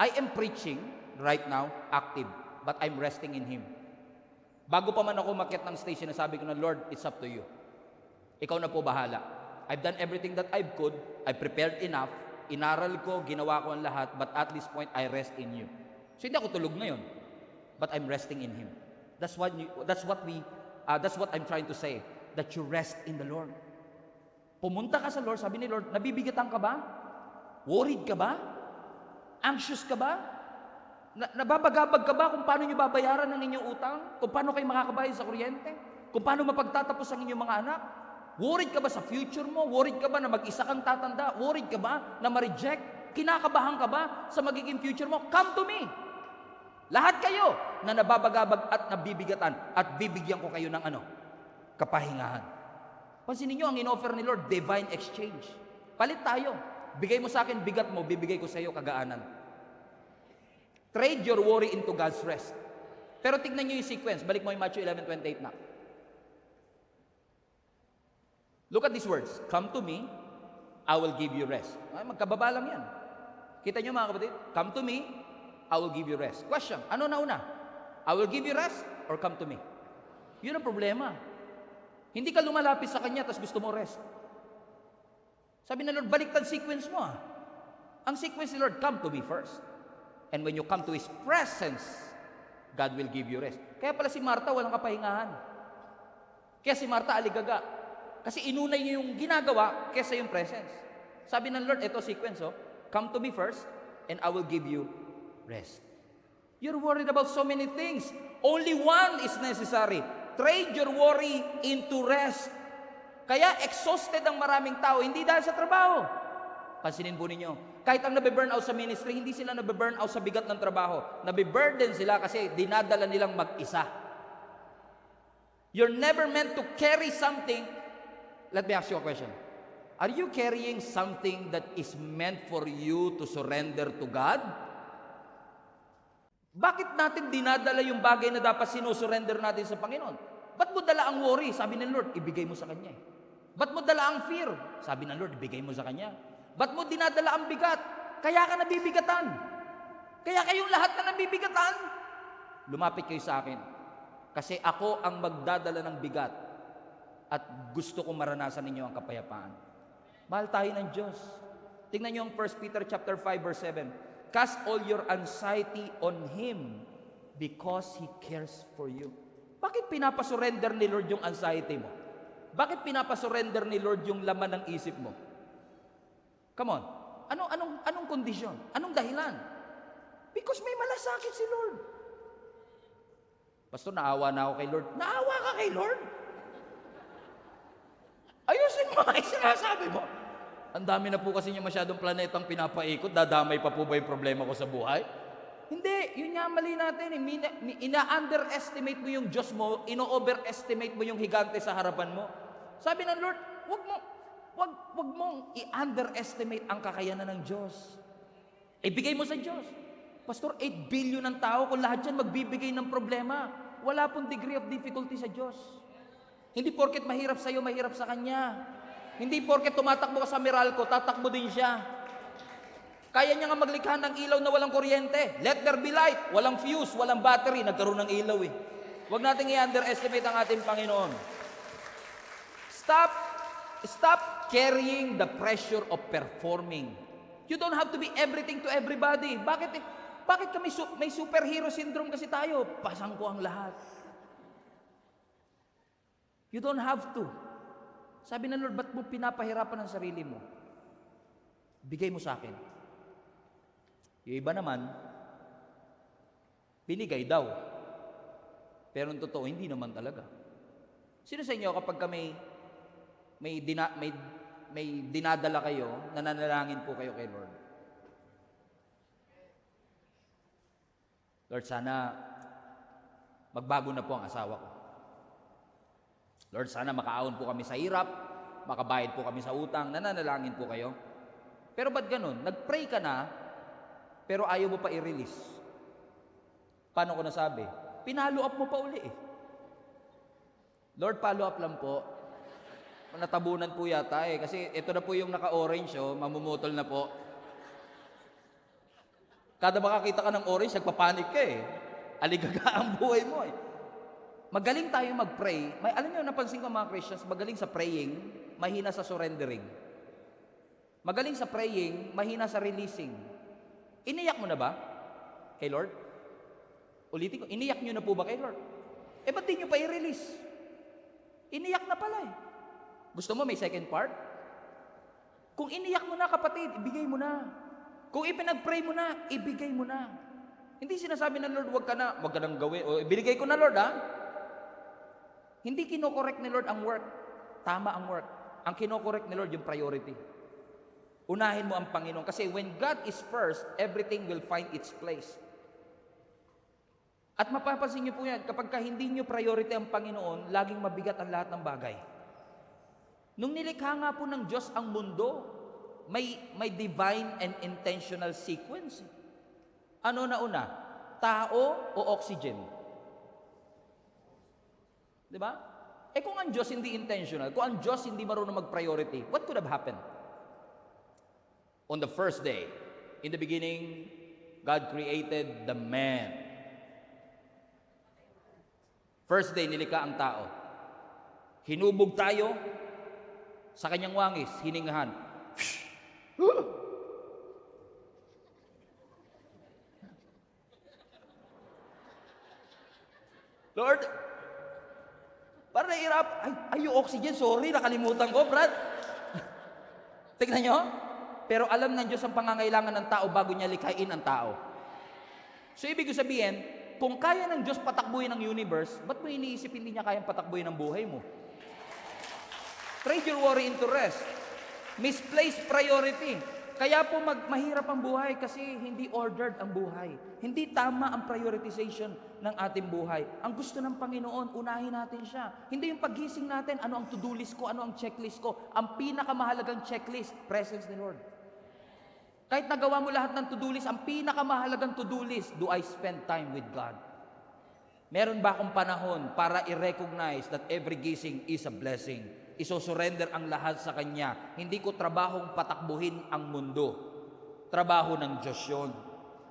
I am preaching right now, active, but I'm resting in Him. Bago pa man ako umakyat ng stage, sinasabi ko na, Lord, it's up to you. Ikaw na po bahala. I've done everything that I could. I prepared enough. Inaral ko, ginawa ko ang lahat, but at this point, I rest in you. So hindi ako tulog ngayon, but I'm resting in Him. That's what I'm trying to say. That you rest in the Lord. Pumunta ka sa Lord, sabi ni Lord, nabibigatan ka ba? Worried ka ba? Anxious ka ba? Nababagabag ka ba kung paano nyo babayaran ang inyong utang? Kung paano kayo makakabayad sa kuryente? Kung paano mapagtatapos ang inyong mga anak? Worried ka ba sa future mo? Worried ka ba na mag-isa kang tatanda? Worried ka ba na ma-reject? Kinakabahan ka ba sa magiging future mo? Come to me! Lahat kayo na nababagabag at nabibigatan at bibigyan ko kayo ng kapahingahan. Pansinin niyo ang in-offer ni Lord, divine exchange. Palit tayo. Bigay mo sa akin bigat mo, bibigay ko sa iyo kagaanan. Trade your worry into God's rest. Pero tignan niyo yung sequence. Balik mo yung Matthew 11:28 na. Look at these words. Come to me, I will give you rest. Ay, magkababa lang yan. Kita niyo mga kapatid? Come to me, I will give you rest. Question, ano na una? I will give you rest or come to me? Yun ang problema. Hindi ka lumalapit sa Kanya tapos gusto mo rest. Sabi na Lord, baliktad sequence mo Ang sequence ni Lord, come to me first. And when you come to His presence, God will give you rest. Kaya pala si Martha walang kapahingahan. Kaya si Martha aligaga. Kasi inunay niya yung ginagawa kesa yung presence. Sabi ng Lord, ito sequence come to me first and I will give you rest. You're worried about so many things. Only one is necessary. trade your worry into rest. Kaya exhausted ang maraming tao, hindi dahil sa trabaho. Pansinin po ninyo, kahit ang nabe-burn out sa ministry, hindi sila nabe-burn out sa bigat ng trabaho. Nabe-burden sila kasi dinadala nilang mag-isa. You're never meant to carry something. Let me ask you a question. Are you carrying something that is meant for you to surrender to God? Bakit natin dinadala yung bagay na dapat sinusurrender natin sa Panginoon? Ba't mo dala ang worry? Sabi ng Lord, ibigay mo sa Kanya. Ba't mo dala ang fear? Sabi ng Lord, ibigay mo sa Kanya. Ba't mo dinadala ang bigat? Kaya ka nabibigatan. Kaya kayong lahat na nabibigatan. Lumapit kayo sa akin. Kasi ako ang magdadala ng bigat at gusto kong maranasan ninyo ang kapayapaan. Mahal tayo ng Diyos. Tingnan niyo ang 1 Peter chapter 5 verse 7. Cast all your anxiety on Him because He cares for you. Bakit pinapasurrender ni Lord yung anxiety mo? Bakit pinapasurrender ni Lord yung laman ng isip mo? Come on. Anong kondisyon? Anong dahilan? Because may malasakit si Lord. Pastor, naawa na ako kay Lord. Naawa ka kay Lord? Ayusin mo ay sinasabi mo. Ang dami na po kasi niya masyadong planetang pinapaikot, dadamay pa po ba yung problema ko sa buhay? Hindi, yun nga mali natin. Ina-underestimate mo yung Diyos mo, ino-overestimate mo yung higante sa harapan mo. Sabi ng Lord, wag mong i-underestimate ang kakayanan ng Diyos. Ibigay mo sa Diyos. Pastor, 8 billion ng tao, kung lahat yan magbibigay ng problema, wala pong degree of difficulty sa Diyos. Hindi porket mahirap sa'yo, mahirap sa Kanya. Hindi porket tumatakbo ka sa Meralco, tatakbo din siya. Kaya niya nga maglikha ng ilaw na walang kuryente. Let there be light. Walang fuse, walang battery. Nagkaroon ng ilaw eh. Huwag natin i-underestimate ang ating Panginoon. Stop carrying the pressure of performing. You don't have to be everything to everybody. Bakit kami may superhero syndrome kasi tayo? Pasang ko ang lahat. You don't have to. Sabi ng Lord, ba't mo pinapahirapan ang sarili mo? Bigay mo sa akin. Yung iba naman, binigay daw. Pero ang totoo, hindi naman talaga. Sino sa inyo kapag may dinadala kayo, nananalangin po kayo kay Lord? Lord, sana magbago na po ang asawa ko. Lord, sana makaahon po kami sa hirap, makabayad po kami sa utang, nananalangin po kayo. Pero ba't ganun? Nag-pray ka na, pero ayaw mo pa i-release. Paano ko nasabi? Pinalo up mo pa uli eh. Lord, follow up lang po. Natabunan po yata eh, kasi ito na po yung naka-orange oh, mamumutol na po. Kada makakita ka ng orange, nagpapanik ka eh. Aligaga ang buhay mo eh. Magaling tayo mag-pray. Alam niyo, napansin ko mga Christians, magaling sa praying, mahina sa surrendering. Magaling sa praying, mahina sa releasing. Iniyak mo na ba kay Lord? Ulitin ko, iniyak niyo na po ba kay Lord? Eh, ba't di niyo pa i-release? Iniyak na pala eh. Gusto mo may second part? Kung iniyak mo na kapatid, ibigay mo na. Kung ipinag-pray mo na, ibigay mo na. Hindi sinasabi ng Lord, wag ka nang gawin. O, binigay ko na Lord ha. Hindi kinokorek ni Lord ang work. Tama ang work. Ang kinokorek ni Lord yung priority. Unahin mo ang Panginoon. Kasi when God is first, everything will find its place. At mapapansin niyo po yan, kapag hindi niyo priority ang Panginoon, laging mabigat ang lahat ng bagay. Nung nilikha nga po ng Diyos ang mundo, may divine and intentional sequence. Ano na una? Tao o oxygen? Diba? Eh kung ang Diyos hindi intentional, kung ang Diyos hindi marunong mag-priority, what could have happened? On the first day, in the beginning, God created the man. First day, nilikha ang tao. Hinubog tayo sa kanyang wangis, hiningahan. Lord, para nahirap, ay, yung oxygen, sorry, nakalimutan ko, Brad. Tignan nyo, pero alam ng Diyos ang pangangailangan ng tao bago niya likhain ang tao. So, ibig sabihin, kung kaya ng Diyos patakbuhin ang universe, ba't mo iniisip hindi niya kayang patakbuhin ang buhay mo? Trade your worry into rest. Misplaced priority. Kaya po mahirap ang buhay kasi hindi ordered ang buhay. Hindi tama ang prioritization ng ating buhay. Ang gusto ng Panginoon, unahin natin siya. Hindi yung paggising natin, ano ang to-do list ko, ano ang checklist ko. Ang pinakamahalagang checklist, presence ni Lord. Kahit nagawa mo lahat ng to-do list, ang pinakamahalagang to-do list, do I spend time with God? Meron ba akong panahon para i-recognize that every gising is a blessing? Iso-surrender ang lahat sa Kanya. Hindi ko trabahong patakbuhin ang mundo. Trabaho ng Diyos yun.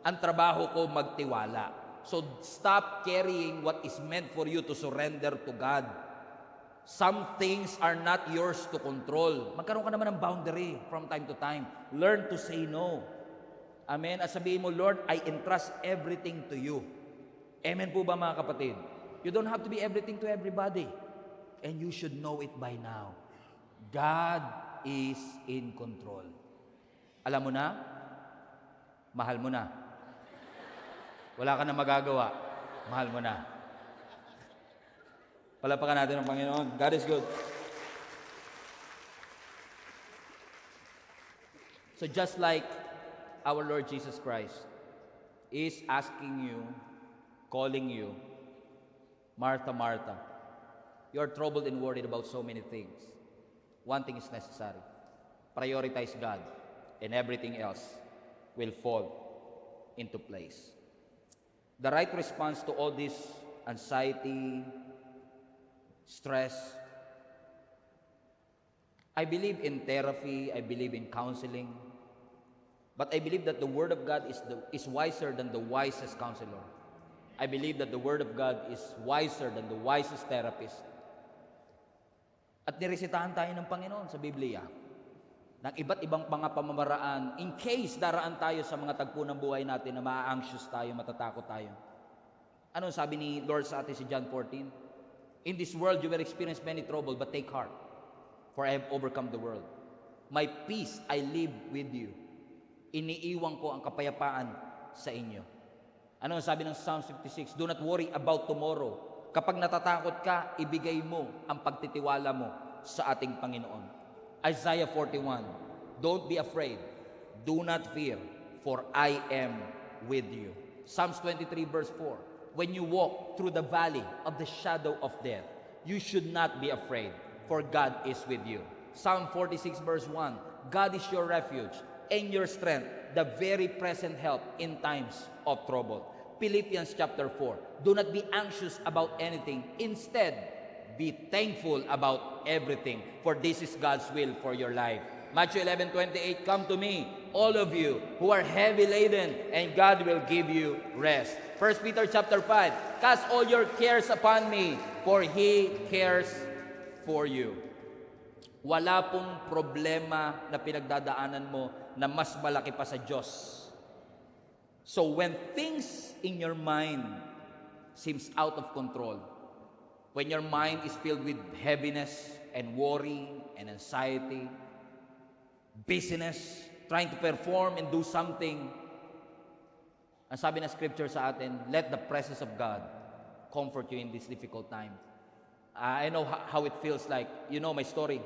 Ang trabaho ko magtiwala. So stop carrying what is meant for you to surrender to God. Some things are not yours to control. Magkaroon ka naman ng boundary from time to time. Learn to say no. Amen? At sabihin mo, Lord, I entrust everything to you. Amen po ba mga kapatid? You don't have to be everything to everybody. And you should know it by now. God is in control. Alam mo na? Mahal mo na. Wala ka na magagawa. Mahal mo na. Palapakan natin ang Panginoon. God is good. So just like our Lord Jesus Christ is asking you, calling you, Martha, Martha, you are troubled and worried about so many things. One thing is necessary. Prioritize God, and everything else will fall into place. The right response to all this anxiety, stress, I believe in therapy, I believe in counseling, but I believe that the Word of God is wiser than the wisest counselor. I believe that the Word of God is wiser than the wisest therapist. At niresitahan tayo ng Panginoon sa Biblia ng iba't ibang mga pamamaraan in case daraan tayo sa mga tagpo ng buhay natin na ma-anxious tayo, matatakot tayo. Ano sabi ni Lord sa atin si John 14? In this world you will experience many trouble, but take heart, for I have overcome the world. My peace I leave with you. Iniiwan ko ang kapayapaan sa inyo. Ano sabi ng Psalm 56? Do not worry about tomorrow. Kapag natatakot ka, ibigay mo ang pagtitiwala mo sa ating Panginoon. Isaiah 41, don't be afraid, do not fear, for I am with you. Psalms 23 verse 4, when you walk through the valley of the shadow of death, you should not be afraid, for God is with you. Psalm 46 verse 1, God is your refuge and your strength, the very present help in times of trouble. Philippians chapter 4, do not be anxious about anything. Instead, be thankful about everything, for this is God's will for your life. Matthew 11:28, come to me, all of you who are heavy laden, and God will give you rest. 1 Peter chapter 5, cast all your cares upon me, for He cares for you. Wala pong problema na pinagdadaanan mo na mas malaki pa sa Diyos. So when things in your mind seems out of control, when your mind is filled with heaviness and worry and anxiety, busyness, trying to perform and do something, ang sabi ng scripture sa atin, let the presence of God comfort you in this difficult time. I know how it feels like. You know my story.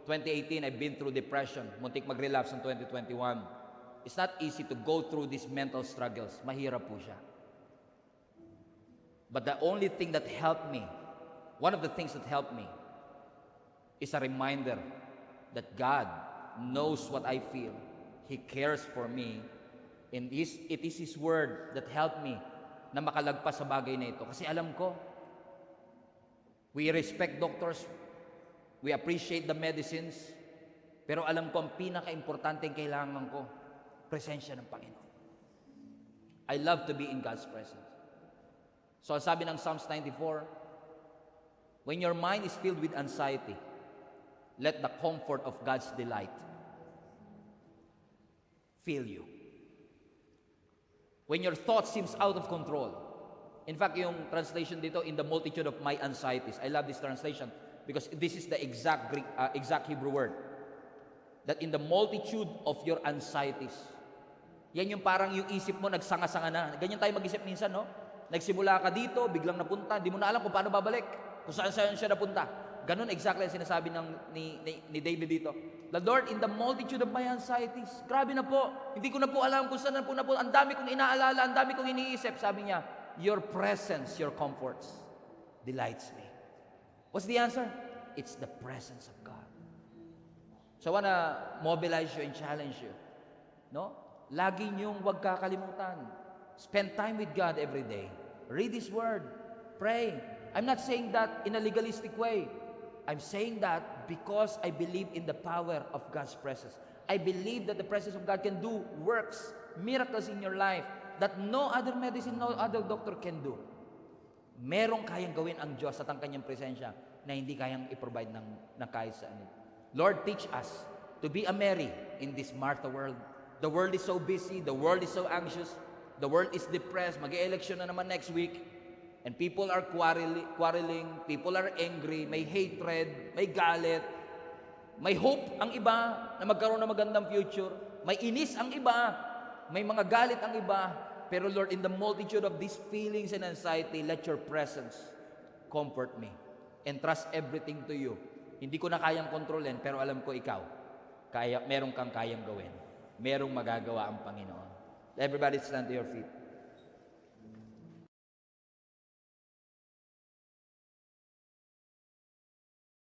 2018, I've been through depression. Muntik mag-relapse in 2021. It's not easy to go through these mental struggles. Mahirap po siya. But the only thing that helped me, one of the things that helped me, is a reminder that God knows what I feel. He cares for me. And it is His Word that helped me na makalagpas sa bagay na ito. Kasi alam ko, we respect doctors, we appreciate the medicines, pero alam ko ang pinaka-importante kailangan ko, presensya ng Panginoon. I love to be in God's presence. So sabi ng Psalms 94, when your mind is filled with anxiety, let the comfort of God's delight fill you. When your thought seems out of control, in fact, yung translation dito, in the multitude of my anxieties, I love this translation because this is the exact Hebrew word. That in the multitude of your anxieties, yan yung parang yung isip mo nagsanga-sanga na. Ganyan tayo mag-isip minsan, no? Nagsimula ka dito, biglang napunta, di mo na alam kung paano babalik, kung saan siya napunta. Ganon exactly ang sinasabi ni David dito. The Lord, in the multitude of my anxieties. Grabe na po. Hindi ko na po alam kung saan na po. Ang dami kong inaalala, ang dami kong iniisip. Sabi niya, your presence, your comforts, delights me. What's the answer? It's the presence of God. So I wanna mobilize you and challenge you. No? Lagi niyong huwag kakalimutan. Spend time with God every day. Read His Word. Pray. I'm not saying that in a legalistic way. I'm saying that because I believe in the power of God's presence. I believe that the presence of God can do works, miracles in your life that no other medicine, no other doctor can do. Merong kayang gawin ang Diyos at ang Kanyang presensya na hindi kayang i-provide ng kahit saan. Lord, teach us to be a Mary in this Martha world. The world is so busy. The world is so anxious. The world is depressed. Mag-e-election na naman next week. And people are quarreling. People are angry. May hatred. May galit. May hope ang iba na magkaroon ng magandang future. May inis ang iba. May mga galit ang iba. Pero Lord, in the multitude of these feelings and anxiety, let your presence comfort me. And trust everything to you. Hindi ko na kayang kontrolin, pero alam ko ikaw. Meron kang kayang gawin. Merong magagawa ang Panginoon. Everybody stand to your feet.